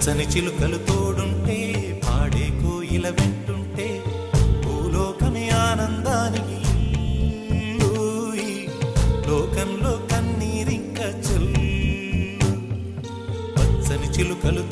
పచ్చని చిలుకలు తోడుంటే పాడే కోయిల వెంటుంటే భూలోకమే ఆనందానికి లోకంలో కన్నీరింక చెల్లు పచ్చని చిలుకలు